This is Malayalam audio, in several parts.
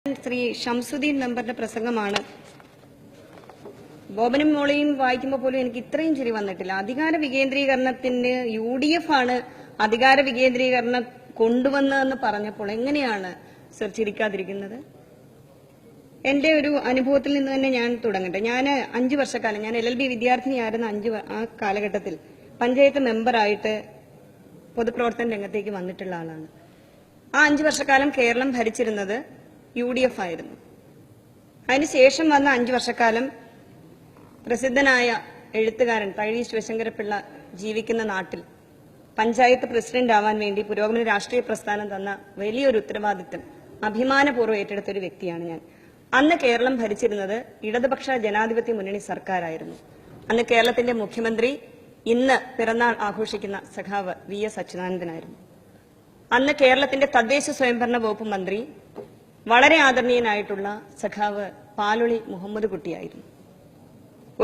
ശ്രീ ഷംസുദ്ദീൻ മെമ്പറുടെ പ്രസംഗമാണ്. ബോബനും മോളെയും വായിക്കുമ്പോൾ പോലും എനിക്ക് ഇത്രയും ചിരി വന്നിട്ടില്ല. അധികാര വികേന്ദ്രീകരണത്തിന് UDF ആണ് അധികാര വികേന്ദ്രീകരണം കൊണ്ടുവന്നതെന്ന് പറഞ്ഞപ്പോൾ എങ്ങനെയാണ് സർ ചിരിക്കാതിരിക്കുന്നത്? എന്റെ ഒരു അനുഭവത്തിൽ നിന്ന് തന്നെ ഞാൻ തുടങ്ങട്ടെ. ഞാൻ 5 വർഷക്കാലം ഞാൻ LLB വിദ്യാർത്ഥിനിയായിരുന്ന ആ കാലഘട്ടത്തിൽ പഞ്ചായത്ത് മെമ്പറായിട്ട് പൊതുപ്രവർത്തന രംഗത്തേക്ക് വന്നിട്ടുള്ള ആളാണ്. ആ 5 വർഷക്കാലം കേരളം ഭരിച്ചിരുന്നത് UDF ആയിരുന്നു. അതിനുശേഷം വന്ന 5 വർഷക്കാലം പ്രസിദ്ധനായ എഴുത്തുകാരൻ തകഴി ശിവശങ്കരപിള്ള ജീവിക്കുന്ന നാട്ടിൽ പഞ്ചായത്ത് പ്രസിഡന്റ് ആവാൻ വേണ്ടി പുരോഗമന രാഷ്ട്രീയ പ്രസ്ഥാനം തന്ന വലിയൊരു ഉത്തരവാദിത്തം അഭിമാനപൂർവ്വം ഏറ്റെടുത്ത ഒരു വ്യക്തിയാണ് ഞാൻ. അന്ന് കേരളം ഭരിച്ചിരുന്നത് ഇടതുപക്ഷ ജനാധിപത്യ മുന്നണി സർക്കാരായിരുന്നു. അന്ന് കേരളത്തിന്റെ മുഖ്യമന്ത്രി ഇന്ന് പിറന്നാൾ ആഘോഷിക്കുന്ന സഖാവ് VS അച്യുതാനന്ദനായിരുന്നു. അന്ന് കേരളത്തിന്റെ തദ്ദേശ സ്വയംഭരണ വകുപ്പ് മന്ത്രി വളരെ ആദരണീയനായിട്ടുള്ള സഖാവ് പാലൊളി മുഹമ്മദ് കുട്ടിയായിരുന്നു.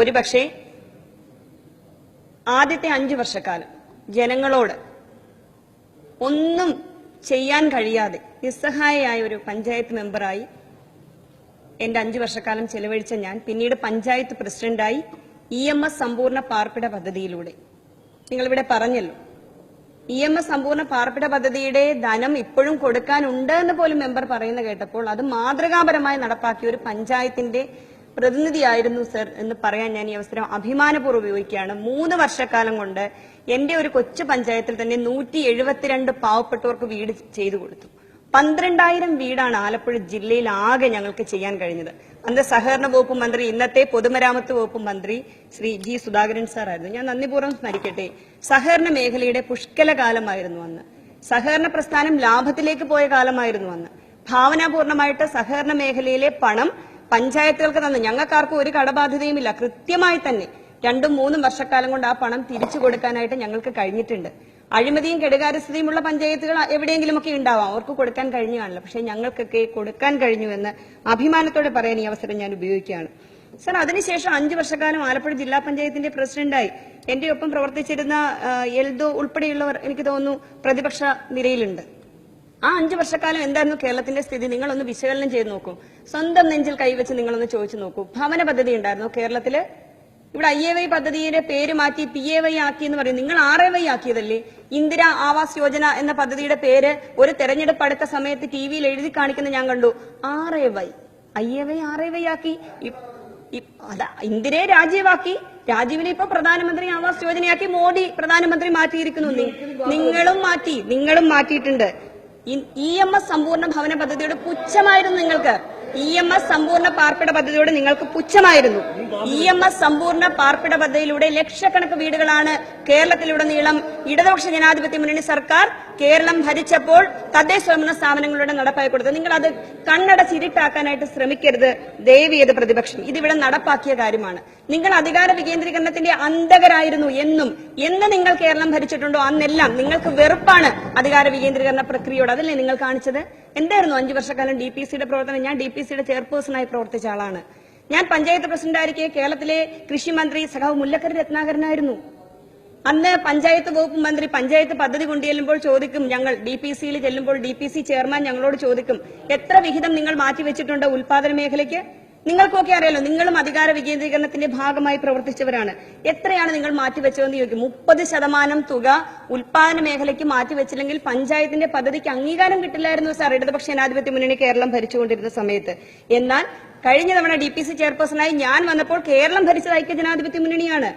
ഒരുപക്ഷെ ആദ്യത്തെ 5 വർഷക്കാലം ജനങ്ങളോട് ഒന്നും ചെയ്യാൻ കഴിയാതെ നിസ്സഹായയായ ഒരു പഞ്ചായത്ത് മെമ്പറായി എന്റെ 5 വർഷക്കാലം ചെലവഴിച്ച ഞാൻ പിന്നീട് പഞ്ചായത്ത് പ്രസിഡന്റായി EMS സമ്പൂർണ്ണ പാർപ്പിട പദ്ധതിയിലൂടെ, നിങ്ങളിവിടെ പറഞ്ഞല്ലോ, EMS സമ്പൂർണ്ണ പാർപ്പിട പദ്ധതിയുടെ ധനം ഇപ്പോഴും കൊടുക്കാനുണ്ട് എന്ന് പോലും മെമ്പർ പറയുന്ന കേട്ടപ്പോൾ അത് മാതൃകാപരമായി നടപ്പാക്കിയ ഒരു പഞ്ചായത്തിന്റെ പ്രതിനിധിയായിരുന്നു സർ എന്ന് പറയാൻ ഞാൻ ഈ അവസരം അഭിമാനപൂർവ്വം ഉപയോഗിക്കുകയാണ്. 3 വർഷക്കാലം കൊണ്ട് എന്റെ ഒരു കൊച്ചു പഞ്ചായത്തിൽ തന്നെ 172 പാവപ്പെട്ടവർക്ക് വീട് ചെയ്തു കൊടുത്തു. 12,000 വീടാണ് ആലപ്പുഴ ജില്ലയിൽ ആകെ ഞങ്ങൾക്ക് ചെയ്യാൻ കഴിഞ്ഞത്. അന്ന് സഹകരണ വകുപ്പ് മന്ത്രി, ഇന്നത്തെ പൊതുമരാമത്ത് വകുപ്പ് മന്ത്രി ശ്രീ G. സുധാകരൻ സാർ ആയിരുന്നു. ഞാൻ നന്ദിപൂർവ്വം സ്മരിക്കട്ടെ. സഹകരണ മേഖലയുടെ പുഷ്കല കാലമായിരുന്നു അന്ന്. സഹകരണ പ്രസ്ഥാനം ലാഭത്തിലേക്ക് പോയ കാലമായിരുന്നു അന്ന്. ഭാവനാപൂർണമായിട്ട് സഹകരണ മേഖലയിലെ പണം പഞ്ചായത്തുകൾക്ക് തന്നു. ഞങ്ങൾക്കാർക്കും ഒരു കടബാധ്യതയുമില്ല. കൃത്യമായി തന്നെ 2-3 വർഷക്കാലം കൊണ്ട് ആ പണം തിരിച്ചു കൊടുക്കാനായിട്ട് ഞങ്ങൾക്ക് കഴിഞ്ഞിട്ടുണ്ട്. അഴിമതിയും കെടുകാര്യസ്ഥതയുമുള്ള പഞ്ചായത്തുകൾ എവിടെയെങ്കിലുമൊക്കെ ഉണ്ടാവാം, അവർക്ക് കൊടുക്കാൻ കഴിഞ്ഞു കാണില്ല. പക്ഷേ ഞങ്ങൾക്കൊക്കെ കൊടുക്കാൻ കഴിഞ്ഞു എന്ന് അഭിമാനത്തോടെ പറയാൻ ഈ അവസരം ഞാൻ ഉപയോഗിക്കുകയാണ്. സർ, അതിനുശേഷം 5 വർഷക്കാലം ആലപ്പുഴ ജില്ലാ പഞ്ചായത്തിന്റെ പ്രസിഡന്റായി എന്റെ ഒപ്പം പ്രവർത്തിച്ചിരുന്ന എൽദോ ഉൾപ്പെടെയുള്ളവർ എനിക്ക് തോന്നുന്നു പ്രതിപക്ഷ നിരയിലുണ്ട്. ആ 5 വർഷക്കാലം എന്തായിരുന്നു കേരളത്തിന്റെ സ്ഥിതി? നിങ്ങളൊന്ന് വിശകലനം ചെയ്ത് നോക്കൂ. സ്വന്തം നെഞ്ചിൽ കൈവച്ച് നിങ്ങളൊന്ന് ചോദിച്ചു നോക്കൂ. ഭവന പദ്ധതി ഉണ്ടായിരുന്നു കേരളത്തില്. ഇവിടെ IAY പദ്ധതിയുടെ പേര് മാറ്റി PAY ആക്കി എന്ന് പറയും. നിങ്ങൾ RAY ആക്കിയതല്ലേ? ഇന്ദിര ആവാസ് യോജന എന്ന പദ്ധതിയുടെ പേര് ഒരു തെരഞ്ഞെടുപ്പ് അടുത്ത സമയത്ത് TVയിൽ എഴുതി കാണിക്കുന്ന ഞാൻ കണ്ടു. RAY, IAY RAY ആക്കി. ഇന്ദിരയെ രാജീവാക്കി. രാജീവിനെ ഇപ്പൊ പ്രധാനമന്ത്രി ആവാസ് യോജനയാക്കി മോഡി പ്രധാനമന്ത്രി മാറ്റിയിരിക്കുന്നു. നിങ്ങളും മാറ്റിയിട്ടുണ്ട്. EMS സമ്പൂർണ്ണ ഭവന പദ്ധതിയുടെ പുച്ഛമായിരുന്നു നിങ്ങൾക്ക്. EMS സമ്പൂർണ്ണ പാർപ്പിട പദ്ധതിയോട് നിങ്ങൾക്ക് പുച്ഛമായിരുന്നു. EMS സമ്പൂർണ്ണ പാർപ്പിട പദ്ധതിയിലൂടെ ലക്ഷക്കണക്ക് വീടുകളാണ് കേരളത്തിലുടനീളം ഇടതുപക്ഷ ജനാധിപത്യ മുന്നണി സർക്കാർ കേരളം ഭരിച്ചപ്പോൾ തദ്ദേശ സ്വയംഭരണ സ്ഥാപനങ്ങളുടെ നടപ്പാക്കി കൊടുത്തത്. നിങ്ങൾ അത് കണ്ണടച്ചിരിട്ടാക്കാനായിട്ട് ശ്രമിക്കരുത് ദയവേത് പ്രതിപക്ഷം. ഇതിവിടെ നടപ്പാക്കിയ കാര്യമാണ്. നിങ്ങൾ അധികാര വികേന്ദ്രീകരണത്തിന്റെ അന്തകരായിരുന്നു എന്ന് നിങ്ങൾ കേരളം ഭരിച്ചിട്ടുണ്ടോ അന്നെല്ലാം നിങ്ങൾക്ക് വെറുപ്പാണ് അധികാര വികേന്ദ്രീകരണ പ്രക്രിയയോട്. അതല്ലേ നിങ്ങൾ കാണിച്ചത്? എന്തായിരുന്നു 5 വർഷക്കാലം DPCയുടെ പ്രവർത്തനം? ഞാൻ DPCയുടെ ചെയർപേഴ്സണായി പ്രവർത്തിച്ച ആളാണ്. ഞാൻ പഞ്ചായത്ത് പ്രസിഡന്റായിരിക്കെ കേരളത്തിലെ കൃഷിമന്ത്രി സഖാവ് മുല്ലക്കര രത്നാകരനായിരുന്നു. അന്ന് പഞ്ചായത്ത് വകുപ്പ് മന്ത്രി പഞ്ചായത്ത് പദ്ധതി കൊണ്ടുചെല്ലുമ്പോൾ ചോദിക്കും, ഞങ്ങൾ DPCയിൽ ചെല്ലുമ്പോൾ DPC ചെയർമാൻ ഞങ്ങളോട് ചോദിക്കും, എത്ര വിഹിതം നിങ്ങൾ മാറ്റിവെച്ചിട്ടുണ്ട് ഉൽപാദന മേഖലയ്ക്ക്? നിങ്ങൾക്കൊക്കെ അറിയാലോ, നിങ്ങളും അധികാര വികേന്ദ്രീകരണത്തിന്റെ ഭാഗമായി പ്രവർത്തിച്ചവരാണ്. എത്രയാണ് നിങ്ങൾ മാറ്റിവെച്ചതെന്ന് ചോദിക്കും. 30% തുക ഉൽപാദന മേഖലയ്ക്ക് മാറ്റിവെച്ചില്ലെങ്കിൽ പഞ്ചായത്തിന്റെ പദ്ധതിക്ക് അംഗീകാരം കിട്ടില്ലായിരുന്നു സാർ, ഇടതുപക്ഷ ജനാധിപത്യ മുന്നണി കേരളം ഭരിച്ചുകൊണ്ടിരുന്ന സമയത്ത്. എന്നാൽ കഴിഞ്ഞ തവണ DPC ചെയർപേഴ്സണായി ഞാൻ വന്നപ്പോൾ കേരളം ഭരിച്ചത് ഐക്യ ജനാധിപത്യ മുന്നണിയാണ്.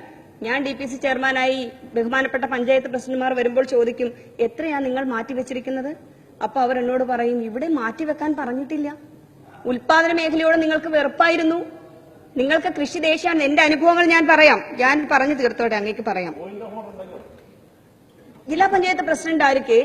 ഞാൻ DPC ചെയർമാനായി ബഹുമാനപ്പെട്ട പഞ്ചായത്ത് പ്രസിഡന്റുമാർ വരുമ്പോൾ ചോദിക്കും, എത്രയാണ് നിങ്ങൾ മാറ്റിവെച്ചിരിക്കുന്നത്? അപ്പൊ അവർ എന്നോട് പറയും, ഇവിടെ മാറ്റിവെക്കാൻ പറഞ്ഞിട്ടില്ല. ഉൽപാദന മേഖലയോട് നിങ്ങൾക്ക് വെറുപ്പായിരുന്നു. നിങ്ങൾക്ക് കൃഷി ദേശീയാണ്. എന്റെ അനുഭവങ്ങൾ ഞാൻ പറയാം. ഞാൻ പറഞ്ഞു തീർത്തോട്ടെ, അങ്ങേക്ക് പറയാം. ജില്ലാ പഞ്ചായത്ത് പ്രസിഡന്റ് ആയിരിക്കെ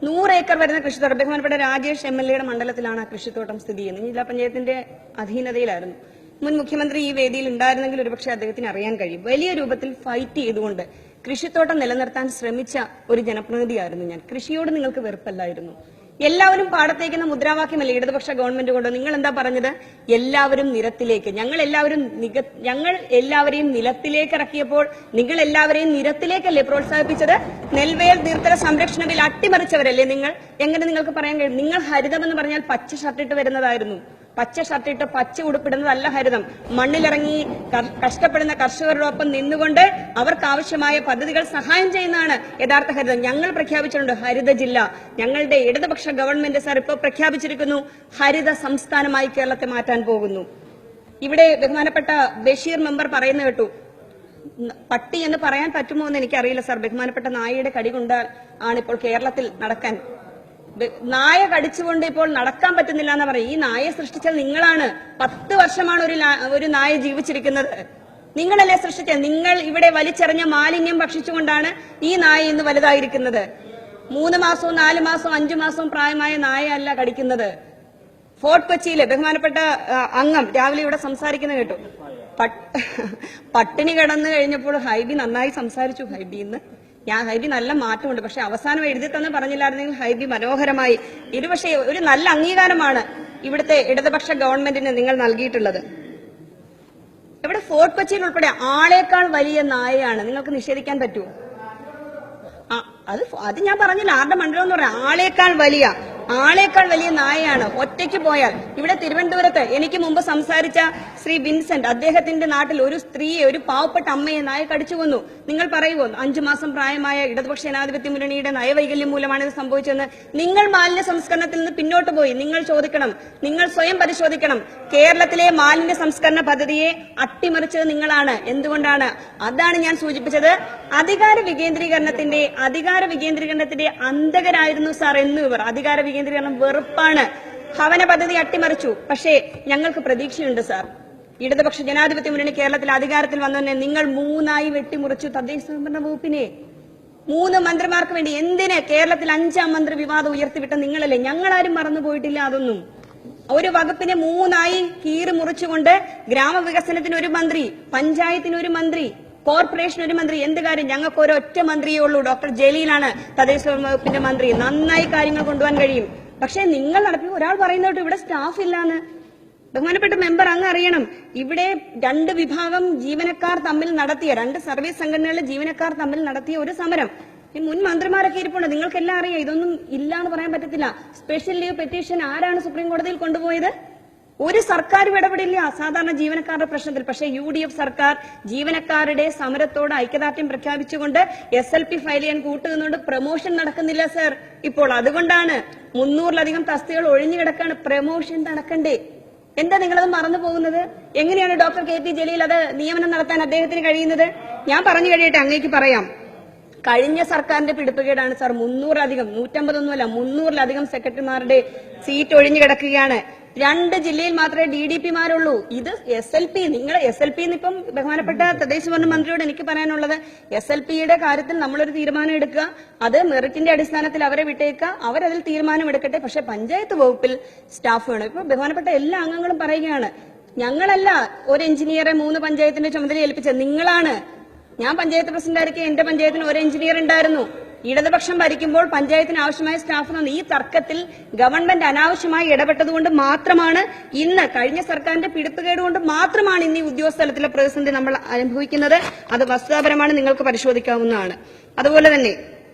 100 ഏക്കർ വരുന്ന കൃഷിത്തോട്ടം, ബഹുമാനപ്പെട്ട രാജേഷ് MLAയുടെ മണ്ഡലത്തിലാണ് ആ കൃഷിത്തോട്ടം സ്ഥിതി ചെയ്യുന്നത്. ജില്ലാ പഞ്ചായത്തിന്റെ അധീനതയിലായിരുന്നു. മുൻ മുഖ്യമന്ത്രി ഈ വേദിയിൽ ഉണ്ടായിരുന്നെങ്കിൽ ഒരുപക്ഷെ അദ്ദേഹത്തിന് അറിയാൻ കഴിയും. വലിയ രൂപത്തിൽ ഫൈറ്റ് ചെയ്തുകൊണ്ട് കൃഷിത്തോട്ടം നിലനിർത്താൻ ശ്രമിച്ച ഒരു ജനപ്രതിനിധിയായിരുന്നു ഞാൻ. കൃഷിയോട് നിങ്ങൾക്ക് വെറുപ്പല്ലായിരുന്നു. എല്ലാവരും പാടത്തേക്കുന്ന മുദ്രാവാക്യമല്ലേ ഇടതുപക്ഷ ഗവൺമെന്റ് കൊണ്ട്? നിങ്ങൾ എന്താ പറഞ്ഞത്? എല്ലാവരും നിരത്തിലേക്ക്. ഞങ്ങൾ എല്ലാവരെയും നിലത്തിലേക്ക് ഇറക്കിയപ്പോൾ നിങ്ങൾ എല്ലാവരെയും നിരത്തിലേക്കല്ലേ പ്രോത്സാഹിപ്പിച്ചത്? നെൽവയൽ നീർത്തല സംരക്ഷണ ബിൽ അട്ടിമറിച്ചവരല്ലേ നിങ്ങൾ? എങ്ങനെ നിങ്ങൾക്ക് പറയാൻ കഴിയും? നിങ്ങൾ ഹരിതമെന്ന് പറഞ്ഞാൽ പച്ച ഷർട്ടിട്ട് വരുന്നതായിരുന്നു. പച്ച ഷർട്ടിട്ട് പച്ച ഉടുപ്പിടുന്നതല്ല ഹരിതം. മണ്ണിലിറങ്ങി കഷ്ടപ്പെടുന്ന കർഷകരോടൊപ്പം നിന്നുകൊണ്ട് അവർക്ക് ആവശ്യമായ പദ്ധതികൾ സഹായം ചെയ്യുന്നതാണ് യഥാർത്ഥ ഹരിതം. ഞങ്ങൾ പ്രഖ്യാപിച്ചിട്ടുണ്ട് ഹരിത ജില്ല. ഞങ്ങളുടെ ഇടതുപക്ഷ ഗവൺമെന്റ് സാർ ഇപ്പോൾ പ്രഖ്യാപിച്ചിരിക്കുന്നു ഹരിത സംസ്ഥാനമായി കേരളത്തെ മാറ്റാൻ പോകുന്നു. ഇവിടെ ബഹുമാനപ്പെട്ട ബഷീർ മെമ്പർ പറയുന്ന കേട്ടു, പട്ടി എന്ന് പറയാൻ പറ്റുമോ എന്ന് എനിക്കറിയില്ല സാർ. ബഹുമാനപ്പെട്ട നായയുടെ കടി കൊണ്ടാൽ ആണ് ഇപ്പോൾ കേരളത്തിൽ നടക്കാൻ. നായ കടിച്ചുകൊണ്ട് ഇപ്പോൾ നടക്കാൻ പറ്റുന്നില്ല എന്ന് പറയും. ഈ നായയെ സൃഷ്ടിച്ചാൽ നിങ്ങളാണ്. 10 വർഷമാണ് ഒരു നായ ജീവിച്ചിരിക്കുന്നത്. നിങ്ങളല്ലേ സൃഷ്ടിച്ചത്? നിങ്ങൾ ഇവിടെ വലിച്ചെറിഞ്ഞ മാലിന്യം ഭക്ഷിച്ചുകൊണ്ടാണ് ഈ നായ ഇന്ന് വലുതായിരിക്കുന്നത്. 3 മാസവും 4 മാസവും 5 മാസവും പ്രായമായ നായയല്ല കടിക്കുന്നത്. ഫോർട്ട് കൊച്ചിയിലെ ബഹുമാനപ്പെട്ട അംഗം രാവിലെ ഇവിടെ സംസാരിക്കുന്ന കേട്ടു. പട്ടിണി കിടന്നു കഴിഞ്ഞപ്പോൾ ഹൈബി നന്നായി സംസാരിച്ചു. ഹൈബി നല്ല മാറ്റമുണ്ട്. പക്ഷെ അവസാനം എഴുതി തന്നെ പറഞ്ഞില്ലായിരുന്നെങ്കിൽ ഹൈബി മനോഹരമായി. ഇത് പക്ഷേ ഒരു നല്ല അംഗീകാരമാണ് ഇവിടുത്തെ ഇടതുപക്ഷ ഗവൺമെന്റിന് നിങ്ങൾ നൽകിയിട്ടുള്ളത്. ഇവിടെ ഫോർട്ട് കൊച്ചിയിൽ ഉൾപ്പെടെ ആളേക്കാൾ വലിയ നായയാണ്. നിങ്ങൾക്ക് നിഷേധിക്കാൻ പറ്റുമോ? അത് ഞാൻ പറഞ്ഞില്ല. ആരുടെ മണ്ഡലം എന്ന് പറയാം. ആളേക്കാൾ വലിയ നായയാണ്. ഒറ്റയ്ക്ക് പോയാൽ ഇവിടെ തിരുവനന്തപുരത്ത് എനിക്ക് മുമ്പ് സംസാരിച്ച ശ്രീ വിൻസെന്റ്, അദ്ദേഹത്തിന്റെ നാട്ടിൽ ഒരു സ്ത്രീയെ, ഒരു പാവപ്പെട്ട അമ്മയെ നായ കടിച്ചു കൊന്നു. നിങ്ങൾ പറയുമോ 5 മാസം പ്രായമായ ഇടതുപക്ഷ ജനാധിപത്യ മുന്നണിയുടെ നയവൈകല്യം മൂലമാണ് ഇത് സംഭവിച്ചതെന്ന്? നിങ്ങൾ മാലിന്യ സംസ്കരണത്തിൽ നിന്ന് പിന്നോട്ട് പോയി. നിങ്ങൾ ചോദിക്കണം, നിങ്ങൾ സ്വയം പരിശോധിക്കണം. കേരളത്തിലെ മാലിന്യ സംസ്കരണ പദ്ധതിയെ അട്ടിമറിച്ചത് നിങ്ങളാണ്. എന്തുകൊണ്ടാണ്? അതാണ് ഞാൻ സൂചിപ്പിച്ചത്. അധികാര വികേന്ദ്രീകരണത്തിന്റെ അന്തകരായിരുന്നു സാർ എന്ന് ഇവർ. അധികാര വികേന്ദ്രീകരണം വെറുപ്പാണ്. ഭവന പദ്ധതി അട്ടിമറിച്ചു. പക്ഷേ ഞങ്ങൾക്ക് പ്രതീക്ഷയുണ്ട് സാർ. ഇടതുപക്ഷ ജനാധിപത്യ മുന്നണി കേരളത്തിൽ അധികാരത്തിൽ വന്നതന്നെ നിങ്ങൾ 3ആയി വെട്ടിമുറിച്ചു തദ്ദേശ സ്വയംഭരണ വകുപ്പിനെ. 3 മന്ത്രിമാർക്ക് വേണ്ടി. എന്തിന്? കേരളത്തിൽ 5ആം മന്ത്രി വിവാദം ഉയർത്തിവിട്ട നിങ്ങളല്ലേ. ഞങ്ങളാരും മറന്നുപോയിട്ടില്ല അതൊന്നും. ഒരു വകുപ്പിനെ 3ആയി കീറി മുറിച്ചുകൊണ്ട് ഗ്രാമവികസനത്തിന് ഒരു മന്ത്രി, പഞ്ചായത്തിന് ഒരു മന്ത്രി, കോർപ്പറേഷൻ ഒരു മന്ത്രി. എന്ത് കാര്യം? ഞങ്ങൾക്ക് ഒരൊറ്റ മന്ത്രിയേ ഉള്ളൂ. ഡോക്ടർ ജലീലാണ് തദ്ദേശ വകുപ്പിന്റെ മന്ത്രി. നന്നായി കാര്യങ്ങൾ കൊണ്ടുപോകാൻ കഴിയും. പക്ഷേ നിങ്ങൾ നടത്തി. ഒരാൾ പറയുന്നോട്ട് ഇവിടെ സ്റ്റാഫ് ഇല്ലാന്ന്. ബഹുമാനപ്പെട്ട മെമ്പർ അങ്ങ് അറിയണം, ഇവിടെ 2 വിഭാഗം ജീവനക്കാർ തമ്മിൽ നടത്തിയ, 2 സർവീസ് സംഘടനകളിലെ ജീവനക്കാർ തമ്മിൽ നടത്തിയ ഒരു സമരം. ഈ മുൻ മന്ത്രിമാരൊക്കെ ഇരിപ്പുണ്ട്. നിങ്ങൾക്കെല്ലാം അറിയാം. ഇതൊന്നും ഇല്ല എന്ന് പറയാൻ പറ്റത്തില്ല. സ്പെഷ്യൽ ലീവ് പെറ്റീഷൻ ആരാണ് സുപ്രീം കോടതിയിൽ കൊണ്ടുപോയത്? ഒരു സർക്കാരും ഇടപെടില്ല സാധാരണ ജീവനക്കാരുടെ പ്രശ്നത്തിൽ. പക്ഷേ UDF സർക്കാർ ജീവനക്കാരുടെ സമരത്തോട് ഐക്യദാർഢ്യം പ്രഖ്യാപിച്ചുകൊണ്ട് SLP ഫയൽ ചെയ്യാൻ കൂട്ടുന്നുണ്ട്. പ്രൊമോഷൻ നടക്കുന്നില്ല സർ ഇപ്പോൾ. അതുകൊണ്ടാണ് 300-ലധികം തസ്തികകൾ ഒഴിഞ്ഞു കിടക്കാണ്. പ്രൊമോഷൻ നടക്കണ്ടേ? എന്താ നിങ്ങളത് മറന്നു പോകുന്നത്? എങ്ങനെയാണ് ഡോക്ടർ KT ജലീൽ അത് നിയമനം നടത്താൻ അദ്ദേഹത്തിന് കഴിയുന്നത്? ഞാൻ പറഞ്ഞു കഴിയട്ടെ, അങ്ങേക്ക് പറയാം. കഴിഞ്ഞ സർക്കാരിന്റെ പിടിപ്പുകേടാണ് സാർ. 300-ലധികം, 150 300-ലധികം സെക്രട്ടറിമാരുടെ സീറ്റ് ഒഴിഞ്ഞു കിടക്കുകയാണ്. 2 ജില്ലയിൽ മാത്രമേ DDP-മാരുള്ളൂ. ഇത് SLP. നിങ്ങൾ SLP ഇപ്പം ബഹുമാനപ്പെട്ട തദ്ദേശ ഭരണ മന്ത്രിയോട് എനിക്ക് പറയാനുള്ളത്, SLP-യുടെ കാര്യത്തിൽ നമ്മളൊരു തീരുമാനം എടുക്കുക. അത് മെറിറ്റിന്റെ അടിസ്ഥാനത്തിൽ അവരെ വിട്ടേക്കുക. അവരതിൽ തീരുമാനം എടുക്കട്ടെ. പക്ഷെ പഞ്ചായത്ത് വകുപ്പിൽ സ്റ്റാഫ് വേണം. ഇപ്പൊ ബഹുമാനപ്പെട്ട എല്ലാ അംഗങ്ങളും പറയുകയാണ്, ഞങ്ങളല്ല ഒരു എഞ്ചിനീയറെ 3 പഞ്ചായത്തിന്റെ ചുമതല ഏൽപ്പിച്ചത്, നിങ്ങളാണ്. ഞാൻ പഞ്ചായത്ത് പ്രസിഡന്റ് ആയിരിക്കും. എന്റെ പഞ്ചായത്തിന് ഒരു എഞ്ചിനീയർ ഉണ്ടായിരുന്നു. ഇടതുപക്ഷം ഭരിക്കുമ്പോൾ പഞ്ചായത്തിന് ആവശ്യമായ സ്റ്റാഫ് തന്നു. ഈ തർക്കത്തിൽ ഗവൺമെന്റ് അനാവശ്യമായി ഇടപെട്ടതുകൊണ്ട് മാത്രമാണ് ഇന്ന്, കഴിഞ്ഞ സർക്കാരിന്റെ പിടിപ്പുകേട് കൊണ്ട് മാത്രമാണ് ഇന്ന് ഈ ഉദ്യോഗസ്ഥലത്തിലെ പ്രതിസന്ധി നമ്മൾ അനുഭവിക്കുന്നത്. അത് വസ്തുതാപരമാണ്, നിങ്ങൾക്ക് പരിശോധിക്കാവുന്നതാണ്. അതുപോലെ തന്നെ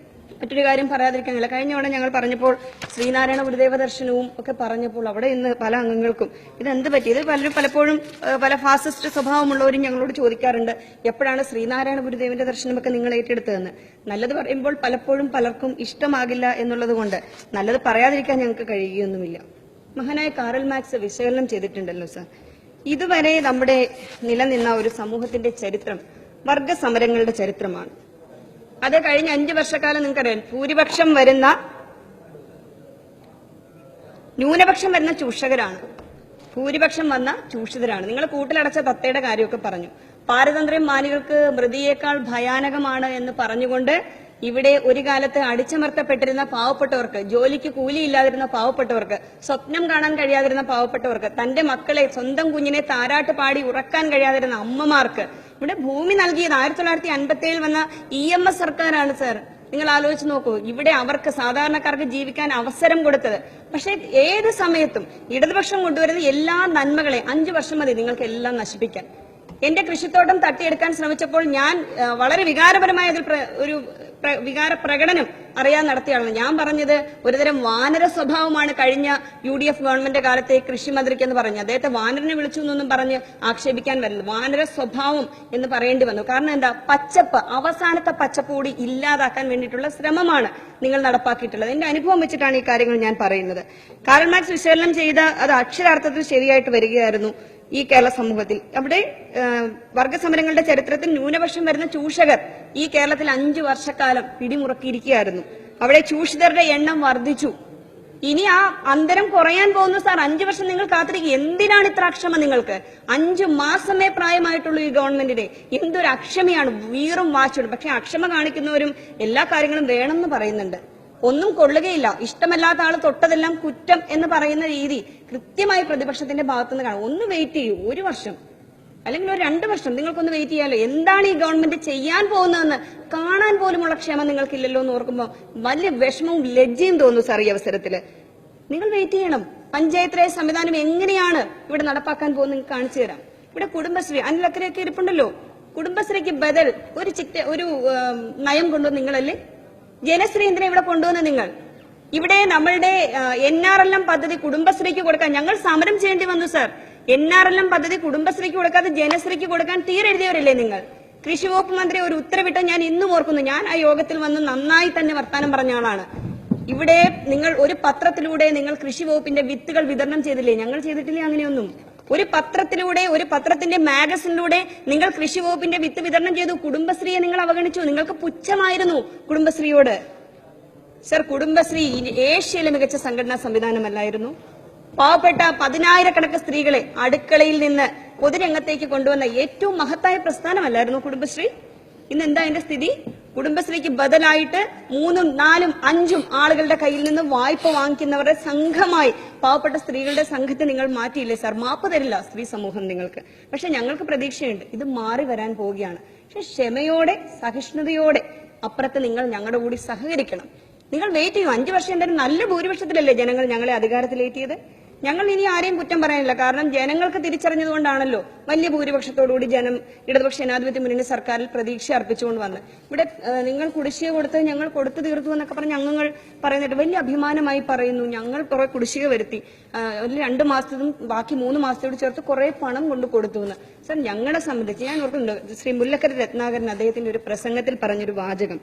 മറ്റൊരു കാര്യം പറയാതിരിക്കാനില്ല. കഴിഞ്ഞ തവണ ഞങ്ങൾ പറഞ്ഞപ്പോൾ ശ്രീനാരായണ ഗുരുദേവ ദർശനവും ഒക്കെ പറഞ്ഞപ്പോൾ അവിടെ ഇന്ന് പല അംഗങ്ങൾക്കും ഇതെന്ത് പറ്റി, ഇത് പലപ്പോഴും പല ഫാസിസ്റ്റ് സ്വഭാവമുള്ളവരും ഞങ്ങളോട് ചോദിക്കാറുണ്ട്, എപ്പോഴാണ് ശ്രീനാരായണ ഗുരുദേവന്റെ ദർശനമൊക്കെ നിങ്ങൾ ഏറ്റെടുത്തതെന്ന്. നല്ലത് പറയുമ്പോൾ പലപ്പോഴും പലർക്കും ഇഷ്ടമാകില്ല എന്നുള്ളത് കൊണ്ട് നല്ലത് പറയാതിരിക്കാൻ ഞങ്ങൾക്ക് കഴിയുകയൊന്നുമില്ല. മഹാനായ കാറൽ മാർക്സ് വിശകലനം ചെയ്തിട്ടുണ്ടല്ലോ സാർ, ഇതുവരെ നമ്മുടെ നിലനിന്ന ഒരു സമൂഹത്തിന്റെ ചരിത്രം വർഗസമരങ്ങളുടെ ചരിത്രമാണ്. അത് കഴിഞ്ഞ 5 വർഷക്കാലം നിങ്ങൾക്കറിയാം, ന്യൂനപക്ഷം വരുന്ന ചൂഷകരാണ്, ഭൂരിപക്ഷം വന്ന ചൂഷിതരാണ്. നിങ്ങൾ കൂട്ടിലടച്ച തത്തയുടെ കാര്യമൊക്കെ പറഞ്ഞു. പാരതന്ത്ര്യം മാനികൾക്ക് മൃതിയേക്കാൾ ഭയാനകമാണ് എന്ന് പറഞ്ഞുകൊണ്ട് ഇവിടെ ഒരു കാലത്ത് അടിച്ചമർത്തപ്പെട്ടിരുന്ന പാവപ്പെട്ടവർക്ക്, ജോലിക്ക് കൂലിയില്ലാതിരുന്ന പാവപ്പെട്ടവർക്ക്, സ്വപ്നം കാണാൻ കഴിയാതിരുന്ന പാവപ്പെട്ടവർക്ക്, തന്റെ മക്കളെ, സ്വന്തം കുഞ്ഞിനെ താരാട്ട് പാടി ഉറക്കാൻ കഴിയാതിരുന്ന അമ്മമാർക്ക് ഇവിടെ ഭൂമി നൽകിയത് 1957 വന്ന EMS സർക്കാരാണ് സർ. നിങ്ങൾ ആലോചിച്ച് നോക്കൂ, ഇവിടെ അവർക്ക് സാധാരണക്കാർക്ക് ജീവിക്കാൻ അവസരം കൊടുത്തത്. പക്ഷെ ഏത് സമയത്തും ഇടതുപക്ഷം കൊണ്ടുവരുന്ന എല്ലാ നന്മകളെ 5 വർഷം മതി നിങ്ങൾക്ക് എല്ലാം നശിപ്പിക്കാൻ. എന്റെ കൃഷിത്തോട്ടം തട്ടിയെടുക്കാൻ ശ്രമിച്ചപ്പോൾ ഞാൻ വളരെ വികാരപരമായ ഒരു വികാര പ്രകടനം അറിയാൻ നടത്തിയാണ്. ഞാൻ പറഞ്ഞത് ഒരുതരം വാനര സ്വഭാവമാണ് കഴിഞ്ഞ UDF ഗവൺമെന്റ് കാലത്തെ കൃഷിമന്ത്രിക്ക് എന്ന് പറഞ്ഞു. അദ്ദേഹത്തെ വാനരനെ വിളിച്ചു എന്നൊന്നും പറഞ്ഞ് ആക്ഷേപിക്കാൻ വരുന്നത്, വാനര സ്വഭാവം എന്ന് പറയേണ്ടി വന്നു. കാരണം എന്താ, പച്ചപ്പ്, അവസാനത്തെ പച്ചപ്പ് കൂടി ഇല്ലാതാക്കാൻ വേണ്ടിയിട്ടുള്ള ശ്രമമാണ് നിങ്ങൾ നടപ്പാക്കിയിട്ടുള്ളത്. എന്റെ അനുഭവം വെച്ചിട്ടാണ് ഈ കാര്യങ്ങൾ ഞാൻ പറയുന്നത്. കാരൽ മാർക്സ് വിശകലനം ചെയ്ത അത് അക്ഷരാർത്ഥത്തിൽ ശരിയായിട്ട് വരികയായിരുന്നു ഈ കേരള സമൂഹത്തിൽ. അവിടെ വർഗസമരങ്ങളുടെ ചരിത്രത്തിൽ ന്യൂനപക്ഷം വരുന്ന ചൂഷകർ ഈ കേരളത്തിൽ 5 വർഷക്കാലം പിടിമുറക്കിയിരിക്കുകയായിരുന്നു. അവിടെ ചൂഷിതരുടെ എണ്ണം വർദ്ധിച്ചു. ഇനി ആ അന്തരം കുറയാൻ പോകുന്നു സാർ. 5 വർഷം നിങ്ങൾ കാത്തിരിക്കുക. എന്തിനാണ് ഇത്ര അക്ഷമ നിങ്ങൾക്ക്? 5 മാസമേ പ്രായമായിട്ടുള്ളൂ ഈ ഗവൺമെന്റിനെ. എന്തൊരു അക്ഷമയാണ്, വീറും വാശിയും. പക്ഷെ അക്ഷമ കാണിക്കുന്നവരും എല്ലാ കാര്യങ്ങളും വേണമെന്ന് പറയുന്നുണ്ട്. ഒന്നും കൊള്ളുകയില്ല. ഇഷ്ടമല്ലാത്ത ആൾ തൊട്ടതെല്ലാം കുറ്റം എന്ന് പറയുന്ന രീതി കൃത്യമായി പ്രതിപക്ഷത്തിന്റെ ഭാഗത്തുനിന്ന് കാണും. ഒന്ന് വെയിറ്റ് ചെയ്യൂ, 1 വർഷം അല്ലെങ്കിൽ ഒരു 2 വർഷം നിങ്ങൾക്കൊന്ന് വെയിറ്റ് ചെയ്യാലോ. എന്താണ് ഈ ഗവൺമെന്റ് ചെയ്യാൻ പോകുന്നതെന്ന് കാണാൻ പോലുമുള്ള ക്ഷമ നിങ്ങൾക്കില്ലല്ലോ എന്ന് ഓർക്കുമ്പോൾ വലിയ വിഷമവും ലജ്ജയും തോന്നുന്നു സാർ. ഈ അവസരത്തിൽ നിങ്ങൾ വെയിറ്റ് ചെയ്യണം. പഞ്ചായത്ത് രാജ് സംവിധാനം എങ്ങനെയാണ് ഇവിടെ നടപ്പാക്കാൻ പോകുന്നത് നിങ്ങൾക്ക് കാണിച്ചു തരാം. ഇവിടെ കുടുംബശ്രീ, അനിൽ അക്കരെയൊക്കെ ഇരിപ്പുണ്ടല്ലോ. കുടുംബശ്രീക്ക് ബദൽ ഒരു നയം കൊണ്ടുവന്ന് നിങ്ങളല്ലേ. ജനശ്രീ എന്തിനാ ഇവിടെ കൊണ്ടുവന്നത് നിങ്ങൾ? ഇവിടെ നമ്മളുടെ NRLM പദ്ധതി കുടുംബശ്രീക്ക് കൊടുക്കാൻ ഞങ്ങൾ സമരം ചെയ്യേണ്ടി വന്നു സാർ. NRLM പദ്ധതി കുടുംബശ്രീക്ക് കൊടുക്കാതെ ജനശ്രീക്ക് കൊടുക്കാൻ തീരെഴുതിയവരല്ലേ നിങ്ങൾ? കൃഷി വകുപ്പ് മന്ത്രി ഒരു ഉത്തരവിട്ട് ഞാൻ ഇന്നും ഓർക്കുന്നു. ഞാൻ ആ യോഗത്തിൽ വന്ന് നന്നായി തന്നെ വർത്താനം പറഞ്ഞ ആളാണ്. ഇവിടെ നിങ്ങൾ ഒരു പത്രത്തിലൂടെ നിങ്ങൾ കൃഷി വകുപ്പിന്റെ വിത്തുകൾ വിതരണം ചെയ്തില്ലേ? ഞങ്ങൾ ചെയ്തിട്ടില്ലേ അങ്ങനെയൊന്നും. ഒരു പത്രത്തിലൂടെ, ഒരു പത്രത്തിന്റെ മാഗസിനിലൂടെ നിങ്ങൾ കൃഷി വകുപ്പിന്റെ വിത്ത് വിതരണം ചെയ്തു. കുടുംബശ്രീയെ നിങ്ങൾ അവഗണിച്ചു. നിങ്ങൾക്ക് പുച്ഛമായിരുന്നു കുടുംബശ്രീയോട്. സർ, കുടുംബശ്രീ ഏഷ്യയിലെ മികച്ച സംഘടനാ സംവിധാനമല്ലായിരുന്നു? പാവപ്പെട്ട 10,000 സ്ത്രീകളെ അടുക്കളയിൽ നിന്ന് പൊതുരംഗത്തേക്ക് കൊണ്ടുവന്ന ഏറ്റവും മഹത്തായ പ്രസ്ഥാനമല്ലായിരുന്നു കുടുംബശ്രീ? ഇന്ന് എന്താ അതിന്റെ സ്ഥിതി? കുടുംബശ്രീക്ക് ബദലായിട്ട് 3, 4, 5 ആളുകളുടെ കയ്യിൽ നിന്ന് വായ്പ വാങ്ങിക്കുന്നവരുടെ സംഘമായി പാവപ്പെട്ട സ്ത്രീകളുടെ സംഘത്തെ നിങ്ങൾ മാറ്റിയില്ലേ സാർ? മാപ്പ് തരില്ല സ്ത്രീ സമൂഹം നിങ്ങൾക്ക്. പക്ഷെ ഞങ്ങൾക്ക് പ്രതീക്ഷയുണ്ട്, ഇത് മാറി വരാൻ പോവുകയാണ്. പക്ഷെ ക്ഷമയോടെ, സഹിഷ്ണുതയോടെ അപ്പുറത്ത് നിങ്ങൾ ഞങ്ങളുടെ കൂടി സഹകരിക്കണം. നിങ്ങൾ വെയിറ്റ് ചെയ്യൂ. 5 വർഷം എന്തായാലും നല്ല ഭൂരിപക്ഷത്തിലല്ലേ ജനങ്ങൾ ഞങ്ങളെ അധികാരത്തിലേറ്റിയത്? ഞങ്ങൾ ഇനി ആരെയും കുറ്റം പറയാനില്ല. കാരണം ജനങ്ങൾക്ക് തിരിച്ചറിഞ്ഞതുകൊണ്ടാണല്ലോ വലിയ ഭൂരിപക്ഷത്തോടുകൂടി ഇടതുപക്ഷ ജനാധിപത്യ മുന്നണി സർക്കാരിൽ പ്രതീക്ഷ അർപ്പിച്ചുകൊണ്ട് വന്ന് ഇവിടെ നിങ്ങൾ കുടിശ്ശിക കൊടുത്ത് ഞങ്ങൾ കൊടുത്തു തീർത്തു എന്നൊക്കെ പറഞ്ഞ് ഞങ്ങൾ പറയുന്നിട്ട് വലിയ അഭിമാനമായി പറയുന്നു. ഞങ്ങൾ കുറെ കുടിശ്ശിക വരുത്തി, 2 മാസത്തും ബാക്കി 3 മാസത്തോട് ചേർത്ത് കുറെ പണം കൊണ്ട് കൊടുത്തു എന്ന്. സർ, ഞങ്ങളെ സംബന്ധിച്ച് ഞാൻ ഓർക്കുന്നുണ്ട് ശ്രീ മുല്ലക്കര രത്നാകരൻ അദ്ദേഹത്തിന്റെ ഒരു പ്രസംഗത്തിൽ പറഞ്ഞൊരു വാചകം,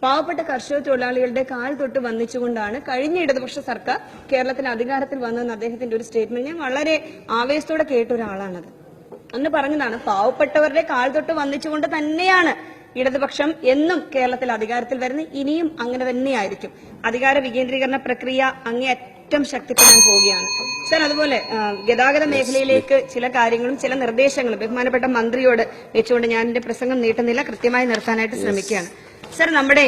പാവപ്പെട്ട കർഷക തൊഴിലാളികളുടെ കാൽ തൊട്ട് വന്നിച്ചുകൊണ്ടാണ് കഴിഞ്ഞ ഇടതുപക്ഷ സർക്കാർ കേരളത്തിൽ അധികാരത്തിൽ വന്നതെന്ന് അദ്ദേഹത്തിന്റെ ഒരു സ്റ്റേറ്റ്മെന്റ് ഞാൻ വളരെ ആവേശത്തോടെ കേട്ട ഒരാളാണത്. അന്ന് പറഞ്ഞതാണ്, പാവപ്പെട്ടവരുടെ കാൽ തൊട്ട് വന്നിച്ചുകൊണ്ട് തന്നെയാണ് ഇടതുപക്ഷം എന്നും കേരളത്തിൽ അധികാരത്തിൽ വരുന്നത്. ഇനിയും അങ്ങനെ തന്നെയായിരിക്കും. അധികാര വികേന്ദ്രീകരണ പ്രക്രിയ അങ്ങേയറ്റം ശക്തിപ്പെടാൻ പോവുകയാണ് സർ. അതുപോലെ ഗതാഗത മേഖലയിലേക്ക് ചില കാര്യങ്ങളും ചില നിർദ്ദേശങ്ങളും ബഹുമാനപ്പെട്ട മന്ത്രിയോട് വെച്ചുകൊണ്ട് ഞാൻ എന്റെ പ്രസംഗം നീട്ടുന്നില്ല, കൃത്യമായി നിർത്താനായിട്ട് ശ്രമിക്കുകയാണ്. സർ, നമ്മുടെ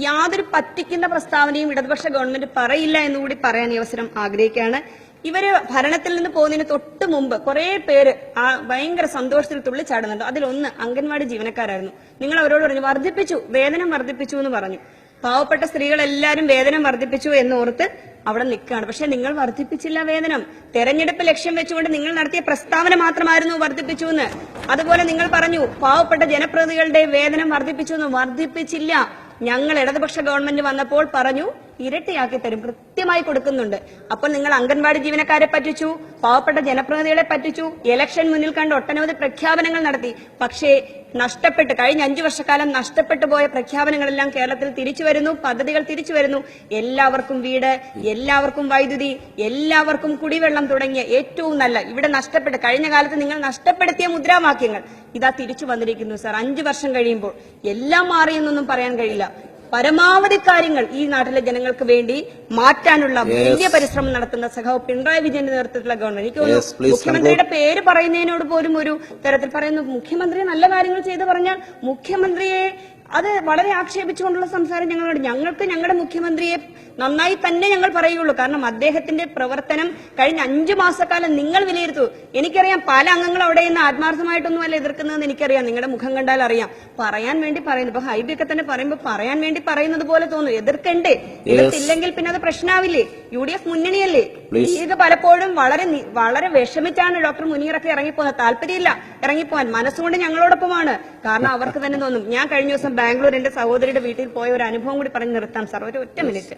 യാതൊരു പറ്റിക്കുന്ന പ്രസ്താവനയും ഇടതുപക്ഷ ഗവൺമെന്റ് പറയില്ല എന്നുകൂടി പറയാൻ ഈ അവസരം ആഗ്രഹിക്കുകയാണ്. ഇവര് ഭരണത്തിൽ നിന്ന് പോകുന്നതിന് തൊട്ട് മുമ്പ് കുറെ പേര് ഭയങ്കര സന്തോഷത്തിൽ തുള്ളിച്ചാടുന്നുണ്ട്. അതിലൊന്ന് അംഗൻവാടി ജീവനക്കാരായിരുന്നു. നിങ്ങൾ അവരോട് പറഞ്ഞു വേതനം വർദ്ധിപ്പിച്ചു എന്ന് പറഞ്ഞു. പാവപ്പെട്ട സ്ത്രീകളെല്ലാരും വേതനം വർദ്ധിപ്പിച്ചു എന്നോർത്ത് അവിടെ നിൽക്കുകയാണ്. പക്ഷെ നിങ്ങൾ വർദ്ധിപ്പിച്ചില്ല വേതനം. തെരഞ്ഞെടുപ്പ് ലക്ഷ്യം വെച്ചുകൊണ്ട് നിങ്ങൾ നടത്തിയ പ്രസ്താവന മാത്രമായിരുന്നു വർദ്ധിപ്പിച്ചു എന്ന്. അതുപോലെ നിങ്ങൾ പറഞ്ഞു പാവപ്പെട്ട ജനപ്രതിനിധികളുടെ വേതനം വർദ്ധിപ്പിച്ചു എന്ന്. വർദ്ധിപ്പിച്ചില്ല. ഞങ്ങൾ ഇടതുപക്ഷ ഗവൺമെന്റ് വന്നപ്പോൾ പറഞ്ഞു ഇരട്ടിയാക്കി തരും, കൃത്യമായി കൊടുക്കുന്നുണ്ട്. അപ്പോൾ നിങ്ങൾ അംഗൻവാടി ജീവനക്കാരെ പറ്റിച്ചു, പാവപ്പെട്ട ജനപ്രതിനിധികളെ പറ്റിച്ചു, ഇലക്ഷൻ മുന്നിൽ കണ്ട് ഒട്ടനവധി പ്രഖ്യാപനങ്ങൾ നടത്തി. പക്ഷേ കഴിഞ്ഞ 5 വർഷക്കാലം നഷ്ടപ്പെട്ടു പോയ പ്രഖ്യാപനങ്ങളെല്ലാം കേരളത്തിൽ തിരിച്ചു വരുന്നു, പദ്ധതികൾ തിരിച്ചു വരുന്നു. എല്ലാവർക്കും വീട്, എല്ലാവർക്കും വൈദ്യുതി, എല്ലാവർക്കും കുടിവെള്ളം തുടങ്ങിയ ഏറ്റവും നല്ല ഇവിടെ കഴിഞ്ഞ കാലത്ത് നിങ്ങൾ നഷ്ടപ്പെടുത്തിയ മുദ്രാവാക്യങ്ങൾ ഇതാ തിരിച്ചു വന്നിരിക്കുന്നു സാർ. 5 വർഷം കഴിയുമ്പോൾ എല്ലാം മാറിയെന്നൊന്നും പറയാൻ കഴിയില്ല. പരമാവധി കാര്യങ്ങൾ ഈ നാട്ടിലെ ജനങ്ങൾക്ക് വേണ്ടി മാറ്റാനുള്ള വലിയ പരിശ്രമം നടത്തുന്ന സഖാവ് പിണറായി വിജയന്റെ നേതൃത്വത്തിലുള്ള ഗവൺമെന്റ്. എനിക്ക് തോന്നുന്നു മുഖ്യമന്ത്രിയുടെ പേര് പറയുന്നതിനോട് പോലും ഒരു തരത്തിൽ പറയുന്നു. മുഖ്യമന്ത്രി നല്ല കാര്യങ്ങൾ ചെയ്ത് പറഞ്ഞാൽ മുഖ്യമന്ത്രിയെ അത് വളരെ ആക്ഷേപിച്ചുകൊണ്ടുള്ള സംസാരം ഞങ്ങളോട്. ഞങ്ങൾക്ക് ഞങ്ങളുടെ മുഖ്യമന്ത്രിയെ നന്നായി തന്നെ ഞങ്ങൾ പറയുള്ളൂ. കാരണം അദ്ദേഹത്തിന്റെ പ്രവർത്തനം കഴിഞ്ഞ 5 മാസക്കാലം നിങ്ങൾ വിലയിരുത്തൂ. എനിക്കറിയാം പല അംഗങ്ങൾ അവിടെ നിന്ന് ആത്മാർത്ഥമായിട്ടൊന്നുമല്ല എതിർക്കുന്നതെന്ന് എനിക്കറിയാം. നിങ്ങളുടെ മുഖം കണ്ടാൽ അറിയാം. പറയാൻ വേണ്ടി പറയുന്നു. ഇപ്പൊ ഹൈബിയൊക്കെ തന്നെ പറയുമ്പോൾ പറയാൻ വേണ്ടി പറയുന്നത് പോലെ തോന്നും. എതിർക്കണ്ടേ? എതിർത്തില്ലെങ്കിൽ പിന്നെ അത് പ്രശ്നമാവില്ലേ? UDF മുന്നണിയല്ലേ? ലീഗ് പലപ്പോഴും വളരെ വിഷമിച്ചാണ് ഡോക്ടർ മുനീറൊക്കെ ഇറങ്ങിപ്പോകുന്നത്. താല്പര്യമില്ല ഇറങ്ങിപ്പോവാൻ, മനസ്സുകൊണ്ട് ഞങ്ങളോടൊപ്പമാണ്. കാരണം അവർക്ക് തന്നെ തോന്നും. ഞാൻ കഴിഞ്ഞ ദിവസം ബാംഗ്ലൂർ എന്റെ സഹോദരിയുടെ വീട്ടിൽ പോയ ഒരു അനുഭവം കൂടി പറഞ്ഞ് നിർത്താം സാർ, ഒറ്റ മിനിറ്റ്.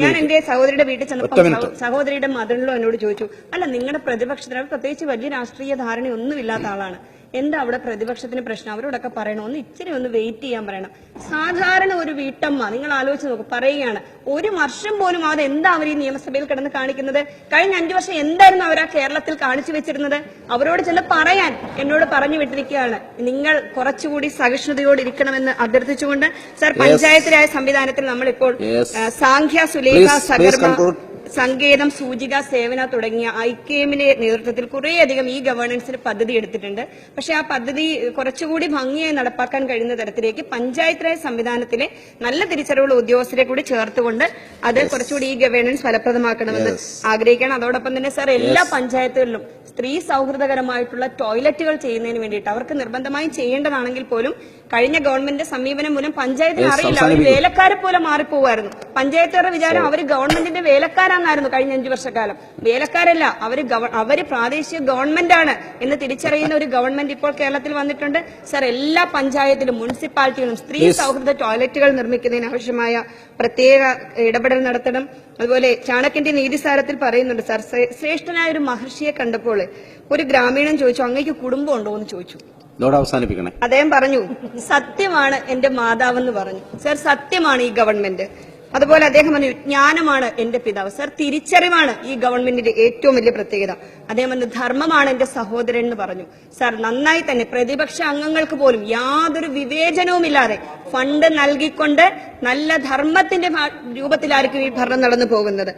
ഞാൻ എന്റെ സഹോദരിയുടെ വീട്ടിൽ ചെന്നപ്പോൾ സഹോദരിയുടെ മദറിലോ എന്നോട് ചോദിച്ചു, അല്ല നിങ്ങളുടെ പ്രതിപക്ഷത്തിന് പ്രത്യേകിച്ച് വലിയ രാഷ്ട്രീയ ധാരണയൊന്നുമില്ലാത്ത ആളാണ്, എന്താ അവിടെ പ്രതിപക്ഷത്തിന് പ്രശ്നം? അവരോടൊക്കെ പറയണം, ഇച്ചിരി ഒന്ന് വെയിറ്റ് ചെയ്യാൻ പറയണം. സാധാരണ ഒരു വീട്ടമ്മ നിങ്ങൾ ആലോചിച്ച് നോക്കും, പറയുകയാണ് 1 വർഷം പോലും അത് എന്താ അവർ ഈ നിയമസഭയിൽ കിടന്ന് കാണിക്കുന്നത്? കഴിഞ്ഞ 5 വർഷം എന്തായിരുന്നു അവർ ആ കേരളത്തിൽ കാണിച്ചു വെച്ചിരുന്നത്? അവരോട് ചെന്ന് പറയാൻ എന്നോട് പറഞ്ഞു വിട്ടിരിക്കുകയാണ്. നിങ്ങൾ കുറച്ചുകൂടി സഹിഷ്ണുതയോടിരിക്കണമെന്ന് അഭ്യർത്ഥിച്ചുകൊണ്ട് സർ, പഞ്ചായത്ത് രാജ് സംവിധാനത്തിൽ നമ്മളിപ്പോൾ സാഖ്യ, സുലേഖ, സകർമ്മ, സങ്കേതം, സൂചിക, സേവന തുടങ്ങിയ IKMന്റെ നേതൃത്വത്തിൽ കുറേയധികം ഈ ഗവേണൻസിന് പദ്ധതി എടുത്തിട്ടുണ്ട്. പക്ഷെ ആ പദ്ധതി കുറച്ചുകൂടി ഭംഗിയായി നടപ്പാക്കാൻ കഴിയുന്ന തരത്തിലേക്ക് പഞ്ചായത്ത് രാജ് സംവിധാനത്തിലെ നല്ല തിരിച്ചറിവുള്ള ഉദ്യോഗസ്ഥരെ കൂടി ചേർത്തുകൊണ്ട് അത് കുറച്ചുകൂടി ഈ ഗവേണൻസ് ഫലപ്രദമാക്കണമെന്ന് ആഗ്രഹിക്കുകയാണ്. അതോടൊപ്പം തന്നെ സാർ, എല്ലാ പഞ്ചായത്തുകളിലും സ്ത്രീ സൗഹൃദകരമായിട്ടുള്ള ടോയ്ലറ്റുകൾ ചെയ്യുന്നതിന് വേണ്ടിയിട്ട് അവർക്ക് നിർബന്ധമായും ചെയ്യേണ്ടതാണെങ്കിൽ പോലും കഴിഞ്ഞ ഗവൺമെന്റിന്റെ സമീപനം മൂലം പഞ്ചായത്തിന് അറിയില്ല, അവർ വേലക്കാരെ പോലെ മാറിപ്പോവായിരുന്നു. പഞ്ചായത്തുകാരുടെ വിചാരം അവർ ഗവൺമെന്റിന്റെ വേലക്കാരാണെന്നായിരുന്നു കഴിഞ്ഞ 5 വർഷക്കാലം. വേലക്കാരല്ല, അവര് പ്രാദേശിക ഗവൺമെന്റാണ് എന്ന് തിരിച്ചറിയുന്ന ഒരു ഗവൺമെന്റ് ഇപ്പോൾ കേരളത്തിൽ വന്നിട്ടുണ്ട്. സർ, എല്ലാ പഞ്ചായത്തിലും മുനിസിപ്പാലിറ്റികളും സ്ത്രീ സൗഹൃദ ടോയ്ലറ്റുകൾ നിർമ്മിക്കുന്നതിന് ആവശ്യമായ പ്രത്യേക ഇടപെടൽ നടത്തണം. അതുപോലെ ചാണക്യന്റെ നീതിസാരത്തിൽ പറയുന്നുണ്ട് സാർ, ശ്രേഷ്ഠനായ ഒരു മഹർഷിയെ കണ്ടപ്പോൾ ഒരു ഗ്രാമീണൻ ചോദിച്ചു, അങ്ങേക്ക് കുടുംബം ഉണ്ടോ എന്ന് ചോദിച്ചു. അവസാനിപ്പിക്കണേ. അദ്ദേഹം പറഞ്ഞു, സത്യമാണ് എന്റെ മാതാവെന്ന് പറഞ്ഞു. സർ, സത്യമാണ് ഈ ഗവൺമെന്റ്. അതുപോലെ അദ്ദേഹം പറഞ്ഞു, ജ്ഞാനമാണ് എന്റെ പിതാവ്. സർ, തിരിച്ചറിവാണ് ഈ ഗവൺമെന്റിന്റെ ഏറ്റവും വലിയ പ്രത്യേകത. അദ്ദേഹം പറഞ്ഞു, ധർമ്മമാണ് എന്റെ സഹോദരൻ എന്ന് പറഞ്ഞു. സർ, നന്നായി തന്നെ പ്രതിപക്ഷ അംഗങ്ങൾക്ക് പോലും യാതൊരു വിവേചനവുമില്ലാതെ ഫണ്ട് നൽകിക്കൊണ്ട് നല്ല ധർമ്മത്തിന്റെ രൂപത്തിലായിരിക്കും ഈ ഭരണം നടന്നു പോകുന്നത്.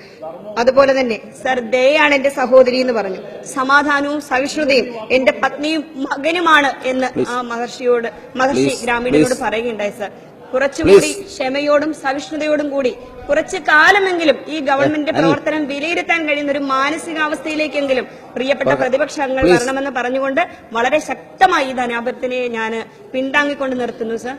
അതുപോലെ തന്നെ സർ, ദയാണ് എന്റെ സഹോദരി എന്ന് പറഞ്ഞു. സമാധാനവും സഹിഷ്ണുതയും എന്റെ പത്നിയും മകനുമാണ് എന്ന് ആ മഹർഷി ഗ്രാമീണനോട് പറയുകയുണ്ടായി. സർ, കുറച്ചുകൂടി ക്ഷമയോടും സഹിഷ്ണുതയോടും കൂടി കുറച്ചു കാലമെങ്കിലും ഈ ഗവൺമെന്റിന്റെ പ്രവർത്തനം വിലയിരുത്താൻ കഴിയുന്ന ഒരു മാനസികാവസ്ഥയിലേക്കെങ്കിലും പ്രിയപ്പെട്ട പ്രതിപക്ഷങ്ങൾ വരണമെന്ന് പറഞ്ഞുകൊണ്ട് വളരെ ശക്തമായി ഈ ധനാഭ്യർത്ഥനയെ ഞാൻ പിന്താങ്ങിക്കൊണ്ട് നിർത്തുന്നു. സർ.